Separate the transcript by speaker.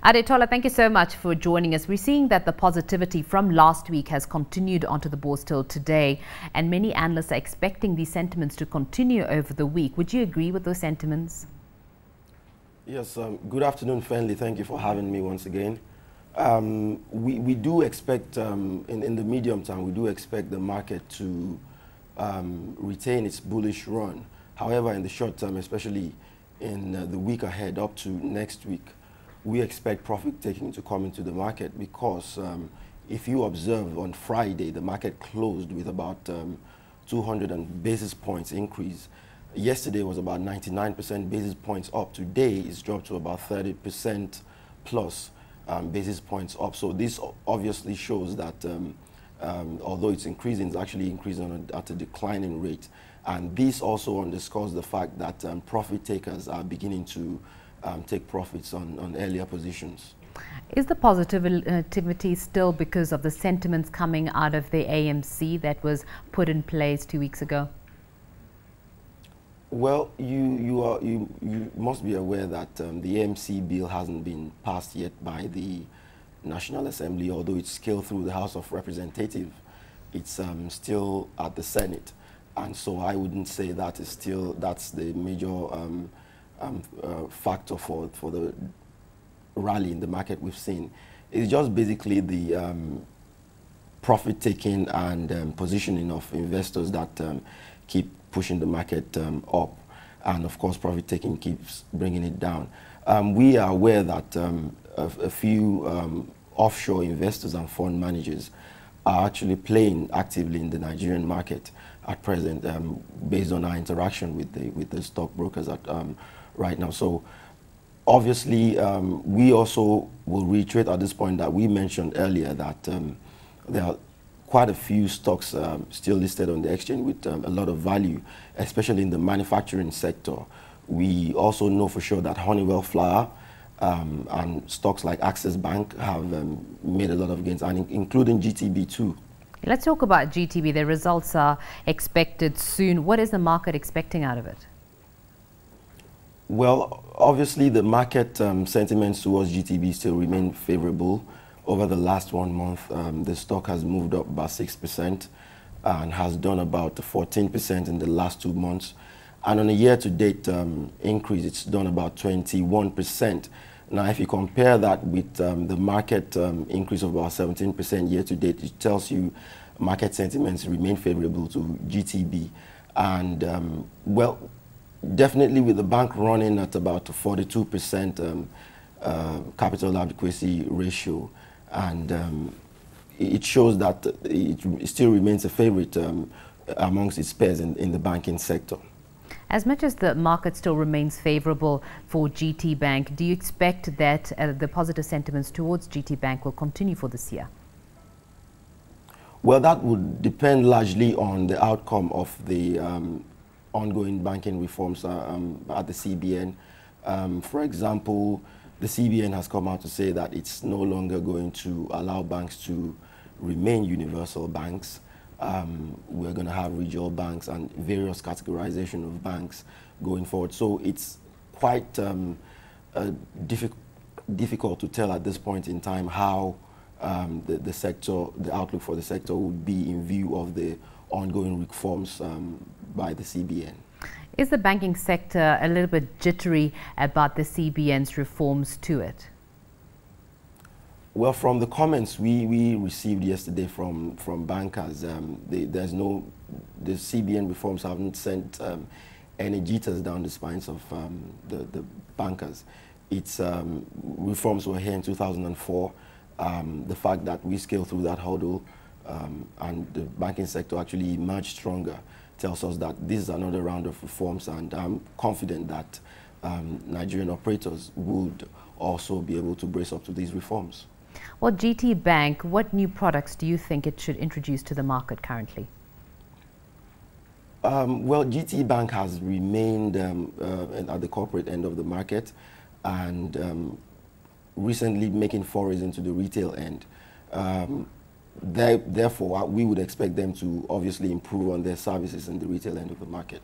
Speaker 1: Adetola, thank you so much for joining us. We're seeing that the positivity from last week has continued onto the bourse till today, and many analysts are expecting these sentiments to continue over the week. Would you agree with those sentiments?
Speaker 2: Yes, good afternoon, Fenley. Thank you for having me once again. We do expect, in the medium term, we do expect the market to retain its bullish run. However, in the short term, especially in the week ahead up to next week, we expect profit taking to come into the market because if you observe on Friday, the market closed with about 200 basis points increase. Yesterday was about 99% basis points up. Today it's dropped to about 30% plus basis points up. So this obviously shows that although it's increasing, it's actually increasing at a declining rate. And this also underscores the fact that profit takers are beginning to take profits on earlier positions.
Speaker 1: Is the positivity still because of the sentiments coming out of the AMC that was put in place 2 weeks ago?
Speaker 2: Well, you must be aware that the AMC Bill hasn't been passed yet by the National Assembly, although it's scaled through the House of Representatives. It's still at the Senate, and so I wouldn't say that is that's the major factor for the rally in the market we've seen. It's just basically the profit taking and positioning of investors that keep pushing the market up, and of course profit taking keeps bringing it down. We are aware that a few offshore investors and fund managers are actually playing actively in the Nigerian market at present, based on our interaction with the stockbrokers right now. So obviously we also will reiterate at this point that we mentioned earlier that there are quite a few stocks still listed on the exchange with a lot of value, especially in the manufacturing sector. We also know for sure that Honeywell Flour and stocks like Access Bank have made a lot of gains, and including GTB too.
Speaker 1: Let's talk about GTB. The results are expected soon. What is the market expecting out of it?
Speaker 2: Well, obviously the market sentiments towards GTB still remain favorable. Over the last 1 month, the stock has moved up about 6% and has done about 14% in the last 2 months. And on a year-to-date increase, it's done about 21%. Now, if you compare that with the market increase of about 17% year-to-date, it tells you market sentiments remain favorable to GTB. And, well, definitely with the bank running at about 42% capital adequacy ratio, and it shows that it still remains a favorite amongst its peers in the banking sector.
Speaker 1: As much as the market still remains favorable for GT Bank, do you expect that the positive sentiments towards GT Bank will continue for this year?
Speaker 2: Well, that would depend largely on the outcome of the ongoing banking reforms at the CBN. For example, the CBN has come out to say that it's no longer going to allow banks to remain universal banks. We're going to have regional banks and various categorization of banks going forward. So it's quite difficult to tell at this point in time how the sector, the outlook for the sector would be in view of the ongoing reforms by the CBN.
Speaker 1: Is the banking sector a little bit jittery about the CBN's reforms to it?
Speaker 2: Well, from the comments we received yesterday from bankers, the CBN reforms haven't sent any jitters down the spines of the bankers. Its reforms were here in 2004. The fact that we scaled through that hurdle and the banking sector actually emerged stronger tells us that this is another round of reforms, and I'm confident that Nigerian operators would also be able to brace up to these reforms.
Speaker 1: Well, GT Bank, what new products do you think it should introduce to the market currently?
Speaker 2: Well, GT Bank has remained at the corporate end of the market, and recently making forays into the retail end. Therefore, we would expect them to obviously improve on their services in the retail end of the market.